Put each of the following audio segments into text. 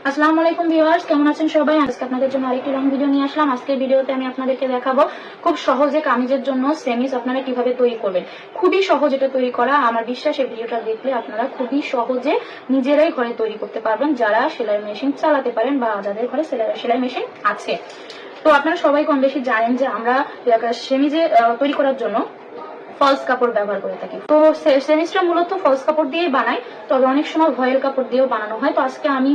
আসসালামু আলাইকুম ভিউয়ার্স, কেমন আছেন সবাই? আজকে আপনাদের জন্য আরেকটি লং ভিডিও নিয়ে আসলাম। আজকের ভিডিওতে আমি আপনাদেরকে দেখাবো খুব সহজে কামিজের জন্য সেমিজ আপনারা কিভাবে তৈরি করবেন। খুবই সহজ এটা তৈরি করা। আমার বিশ্বাস এই ভিডিওটা দেখলে আপনারা খুবই সহজে নিজেরাই ঘরে তৈরি করতে পারবেন, যারা সেলাই মেশিন চালাতে পারেন বা যাদের ঘরে সেলাই মেশিন আছে। তো আপনারা সবাই কম বেশি জানেন যে আমরা সেমিজে তৈরি করার জন্য ফলস কাপড় ব্যবহার করে থাকি। তো সেমিজটা মূলত ফলস কাপড় দিয়ে বানাই, তবে অনেক সময় ভয়েল কাপড় দিয়েও বানানো হয়। তো আজকে আমি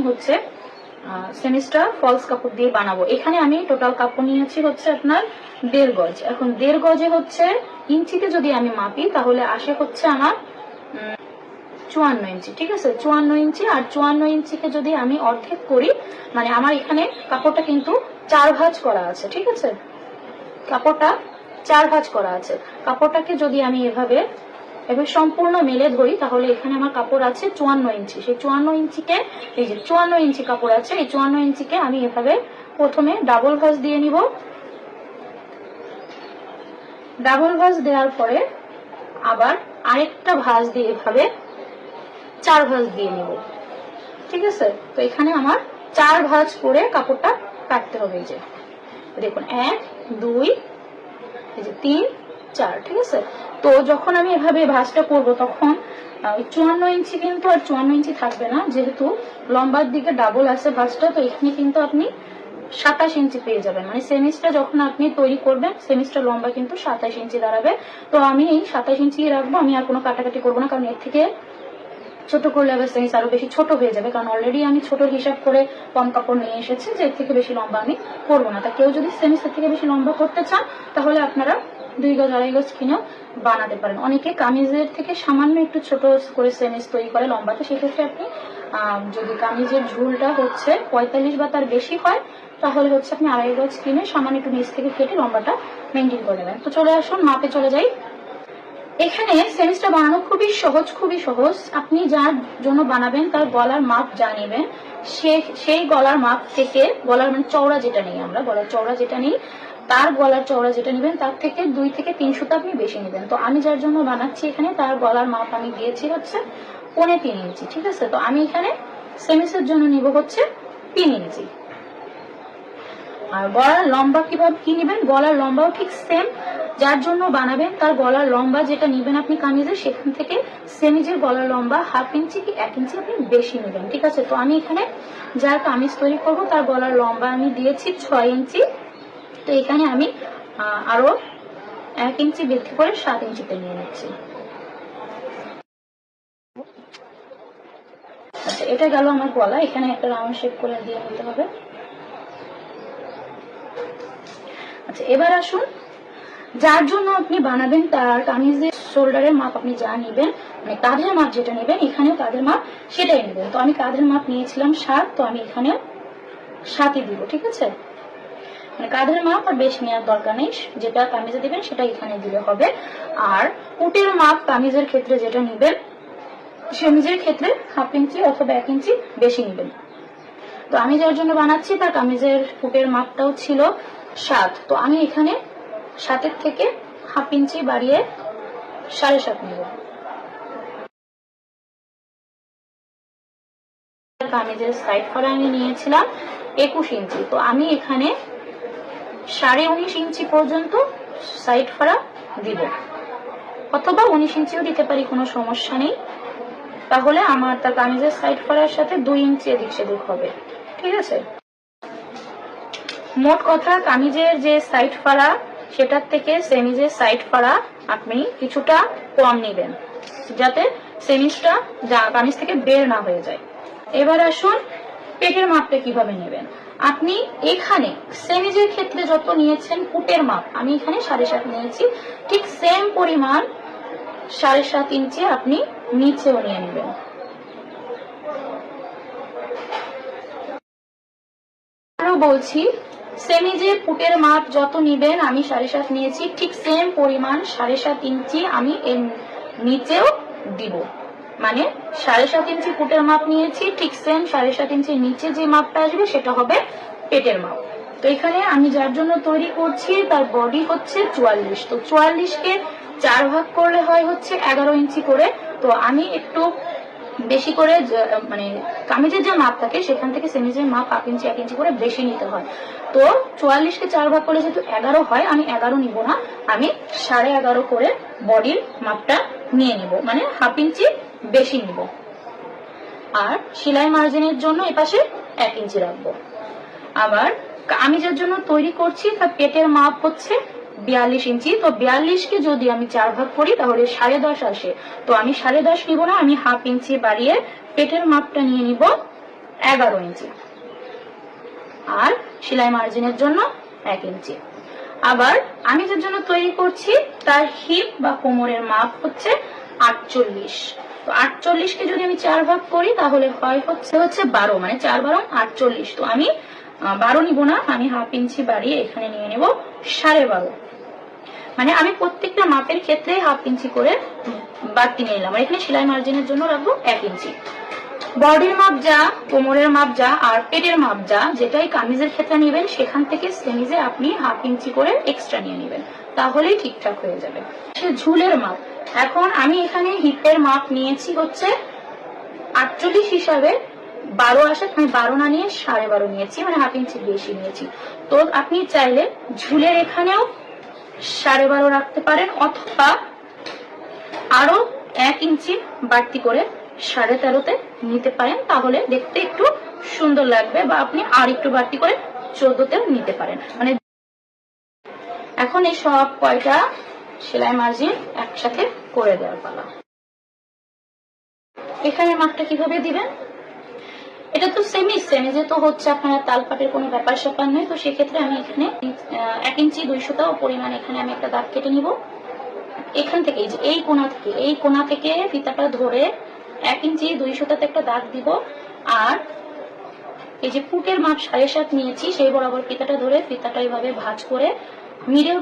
সেমিজটা ফলস কাপড় দিয়ে বানাবো। এখানে আমি টোটাল কাপড় নিয়েছি আপনার 1.5 গজ। এখন 1.5 গজে ইঞ্চিতে যদি আমি মাপি তাহলে আসে আমার 54 ইঞ্চি। ঠিক আছে, 54 ইঞ্চি। আর 54 ইঞ্চিকে যদি আমি অর্ধেক করি, মানে আমার এখানে কাপড়টা কিন্তু 4 ভাঁজ করা আছে। ঠিক আছে, কাপড়টা 4 ভাঁজ করা আছে। কাপড়টাকে যদি আমি এভাবে সম্পূর্ণ মেলে ধরি তাহলে এখানে আমার কাপড় আছে 54 ইঞ্চি। সেই 54 ইঞ্চিকে, এই যে 54 ইঞ্চি কাপড় আছে, এই 54 ইঞ্চিকে আমি এভাবে প্রথমে ডাবল ভাঁজ দিয়ে নিব। ডাবল ভাঁজ দেওয়ার পরে আবার আরেকটা ভাঁজ দিয়ে এভাবে 4 ভাঁজ দিয়ে নিব। ঠিক আছে, তো এখানে আমার 4 ভাঁজ করে কাপড়টা কাটতে হবে। এই যে দেখুন, 1 2 এই যে 3 4। ঠিক আছে, তো যখন আমি এভাবে ভাঁজটা করবো তখন 54 ইঞ্চি কিন্তু আর 54 ইঞ্চি থাকবে না, যেহেতু লম্বার দিকে ডাবল আছে ভাঁজটা। তো এখানে কিন্তু আপনি 27 ইঞ্চি পেয়ে যাবেন। মানে সেমিজটা যখন আপনি তৈরি করবেন, সেমিজটা লম্বা কিন্তু 27 ইঞ্চি দাঁড়াবে। তো আমি এই 27 ইঞ্চি রাখবো, আমি আর কোনো কাটাকাটি করবো না, কারণ এর থেকে ছোট করলে আবার সেমিজ আরো বেশি ছোট হয়ে যাবে। কারণ অলরেডি আমি ছোট হিসাব করে কম কাপড় নিয়ে এসেছি, যে এর থেকে বেশি লম্বা আমি করবো না। তা কেউ যদি সেমিজ এর থেকে বেশি লম্বা করতে চান তাহলে আপনারা 2 গজ 2.5 গজ কিনেও বানাতে পারেন। অনেকে কামিজের থেকে সামান্য একটু ছোট করে সেমিজ তৈরি করে লম্বাতে। সেক্ষেত্রে আপনি যদি কামিজের ঝুলটা 45 বা তার বেশি হয় তাহলে আপনি 2.5 গজ কিনে সামান্য একটু নিচ থেকে কেটে লম্বাটা মেনটেন করে নেবেন। তো চলে আসুন, মাপে চলে যাই। এখানে সেমিজটা বানানো খুবই সহজ। আপনি যার জন্য বানাবেন তার গলার মাপ জানিবেন, সেই গলার মাপ থেকে, গলার মানে চওড়া যেটা নেই, আমরা গলার চওড়া যেটা নেই, তার গলার চওড়া যেটা নেবেন তার থেকে 2 থেকে 3 সুতা আপনি বেশি নেবেন। তো আমি যার জন্য বানাচ্ছি এখানে তার গলার মাপ আমি দিয়েছি 3.25 ইঞ্চি। ঠিক আছে, তো আমি এখানে সেমিজের জন্য নিব 3 ইঞ্চি। আর গলার লম্বা কিভাবে কি নেবেন, গলার লম্বাও ঠিক সেম, যার জন্য বানাবেন তার গলার লম্বা যেটা নিবেন আপনি কামিজের, সেখান থেকে সেমিজের গলার লম্বা 1/2 ইঞ্চি কি 1 ইঞ্চি আপনি বেশি নেবেন। ঠিক আছে, তো আমি এখানে যার কামিজ তৈরি করব তার গলার লম্বা আমি দিয়েছি 6 ইঞ্চি। তো এখানে আমি আরো 1 ইঞ্চি বৃদ্ধি করে 7 ইঞ্চিতে নিয়ে নিচ্ছি। আচ্ছা, এটা গেল আমার গলা। এখানে একটা রাউন্ড শেপ করে দিয়ে নিতে হবে। আচ্ছা, এবার আসুন, যার জন্য আপনি বানাবেন তার কামিজের শোল্ডারের মাপ আপনি যা নেবেন, মানে কাঁধের মাপ যেটা নেবেন, এখানে কাঁধের মাপ সেটাই নেবেন। তো আমি কাঁধের মাপ নিয়েছিলাম 7, তো আমি এখানে 7ই দিব। ঠিক আছে, মানে কাঁধের মাপ আর বেশি নেওয়ার দরকার নেই, যেটা কামিজে দিবেন সেটা এখানে দিলে হবে। আর পুটের মাপ কামিজের ক্ষেত্রে যেটা নিবেন, সেমিজের ক্ষেত্রে 1/2 ইঞ্চি অথবা 1 ইঞ্চি বেশি নিবেন। তো আমি যার জন্য বানাচ্ছি তার কামিজের পুটের মাপটাও ছিল 7, তো আমি এখানে 7-এর থেকে 1/2 ইঞ্চি বাড়িয়ে 7.5 নিব। কামিজের সাইড ফাড়া আমি নিয়েছিলাম 21 ইঞ্চি, তো আমি এখানে 19.5 ইঞ্চি পর্যন্ত সাইড ফাড়া দিব, অথবা 19 ইঞ্চিও দিতে পারি, কোনো সমস্যা নেই। তাহলে আমার তার কামিজের সাইড ফাড়ার সাথে 2 ইঞ্চি এদিক সেদিক হবে। ঠিক আছে, মোট কথা কামিজের যে সাইড ফাড়া সেটার থেকে সেমিজের সাইড ফাড়া আপনি কিছুটা কম নেবেন, যাতে সেমিজটা কামিজ থেকে বের না হয়ে যায়। এবার আসুন, পেটের মাপটা কিভাবে নেবেন। আপনি এখানে সেমিজের ক্ষেত্রে যত নিয়েছেন পুটের মাপ, আমি এখানে 7.5 নিয়েছি, ঠিক সেম পরিমাণ 7.5 ইঞ্চি আপনি নিচেও নিয়ে নেবেন। আরো বলছি, সেমিজের পুটের মাপ যত নিবেন, আমি 7.5 নিয়েছি, ঠিক সেম পরিমাণ 7.5 ইঞ্চি আমি এর নিচেও দিব। মানে 7.5 ইঞ্চি পুটের মাপ নিয়েছি, ঠিক সেম 7.5 ইঞ্চির নিচে যে মাপটা আসবে সেটা হবে পেটের মাপ। তো এখানে আমি যার জন্য তৈরি করছি তার বডি 44, তো 44কে 4 ভাগ করলে হয় 11 ইঞ্চি করে। তো আমি একটু বেশি করে মানে কামিজের যে মাপ থাকে সেখান থেকে সেমিজের মাপ 1 ইঞ্চি 1 ইঞ্চি করে বেশি নিতে হয়। তো 44কে 4 ভাগ করলে যেহেতু 11 হয়, আমি 11 নিব না, আমি 11.5 করে বডির মাপটা নিয়ে নিব, মানে 1/2 ইঞ্চি বেশি নিব। আর সেলাই মার্জিনের জন্য এপাশে 1 ইঞ্চি রাখবো। আবার কামিজের জন্য তৈরি করছি, তার পেটের মাপ হচ্ছে 42 ইঞ্চি। তো 42কে যদি আমি 4 ভাগ করি তাহলে 10.5 আসে। তো আমি 10.5 নিব না, আমি 1/2 ইঞ্চি বাড়িয়ে পেটের মাপটা নিয়ে নিব 11 ইঞ্চি। আর সেলাই মার্জিনের জন্য 1 ইঞ্চি। আবার আমি যার জন্য তৈরি করছি তার হিপ বা কোমরের মাপ হচ্ছে 48। তো 48কে যদি আমি 4 ভাগ করি তাহলে হচ্ছে 12, মানে 4 12 48। তো আমি 12 নিব না, আমি 1/2 ইঞ্চি বাড়িয়ে এখানে নিয়ে নেব 12.5। মানে আমি প্রত্যেকটা মাপের ক্ষেত্রে 1/2 ইঞ্চি করে বাড়তি নিয়ে নিলাম। আর এখানে সেলাই মার্জিনের জন্য রাখবো 1 ইঞ্চি। বডির মাপ যা, কোমরের মাপ যা আর পেটের মাপ যা, যেটাই কামিজের ক্ষেত্রে নেবেন সেখান থেকে সেমিজে আপনি 1/2 ইঞ্চি করে এক্সট্রা নিয়ে নেবেন, তাহলেই ঠিকঠাক হয়ে যাবে। ঝুলের মাপ, এখন আমি এখানে হিপের মাপ নিয়েছি হচ্ছে 48 হিসাবে 12 আসে, আমি 12 না নিয়ে 12.5 নিয়েছি, মানে 1/2 ইঞ্চি বেশি নিয়েছি। তো আপনি চাইলে ঝুলের এখানেও 12.5 রাখতে পারেন, অথবা আরো 1 ইঞ্চি বাড়তি করে 13.5-তে নিতে পারেন, তাহলে দেখতে একটু সুন্দর লাগবে। বা আপনি আর একটু বাড়তি করে 14-তেও নিতে পারেন। মানে এখন এই সব কয়টা সেলাই মার্জিন একসাথে করে দেওয়ার পালা। এখানে মাপটা কিভাবে দিবেন, এটা তো সেমিজে তো হচ্ছে আপনার তালপাটের কোনো ব্যাপার স্যাপার নেই। তো সেক্ষেত্রে আমি এখানে 1 ইঞ্চি 200 পরিমাণ এখানে আমি একটা দাগ কেটে নিব। এখান থেকে এই কোণা থেকে ফিতাটা ধরে 1 ইঞ্চি 200-তে একটা দাগ দিব। আর এই যে পুটের মাপ 7.5 নিয়েছি, সেই বরাবর ফিতাটা ধরে ফিতাটা এইভাবে ভাঁজ করে মিডল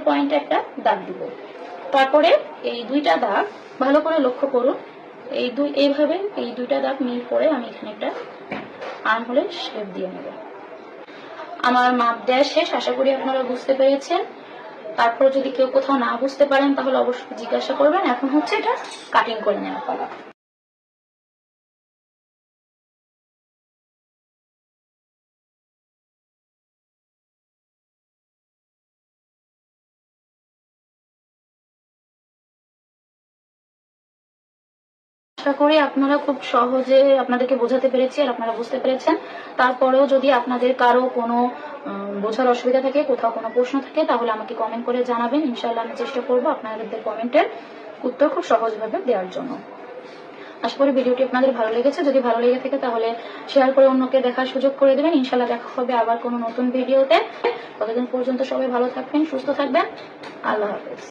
পয়েন্টে একটা দাগ দিব। তারপরে এই দুইটা দাগ ভালো করে লক্ষ্য করুন, এইভাবে এই দুইটা দাগ মিল করে আমি এখানে একটা আর্মহোলের শেপ দিয়ে নেব। আমার মাপ দেওয়া শেষ, আশা করি আপনারা বুঝতে পেরেছেন। তারপর যদি কেউ কোথাও না বুঝতে পারেন তাহলে অবশ্যই জিজ্ঞাসা করবেন। এখন হচ্ছে এটা কাটিং করে নেওয়া পালা। আশা করি আপনারা খুব সহজে আপনাদেরকে বোঝাতে পেরেছি আর আপনারা বুঝতে পেরেছেন। তারপরেও যদি আপনাদের কারো কোনো বোঝার অসুবিধা থাকে, কোথাও কোনো প্রশ্ন থাকে, তাহলে আমাকে কমেন্ট করে জানাবেন। ইনশাআল্লাহ আমি চেষ্টা করবো আপনাদের কমেন্টের উত্তর খুব সহজভাবে দেওয়ার জন্য। আশা করি ভিডিওটি আপনাদের ভালো লেগেছে। যদি ভালো লেগে থাকে তাহলে শেয়ার করে অন্যকে দেখার সুযোগ করে দেবেন। ইনশাআল্লাহ দেখা হবে আবার কোনো নতুন ভিডিওতে। ততদিন পর্যন্ত সবাই ভালো থাকবেন, সুস্থ থাকবেন। আল্লাহ হাফেজ।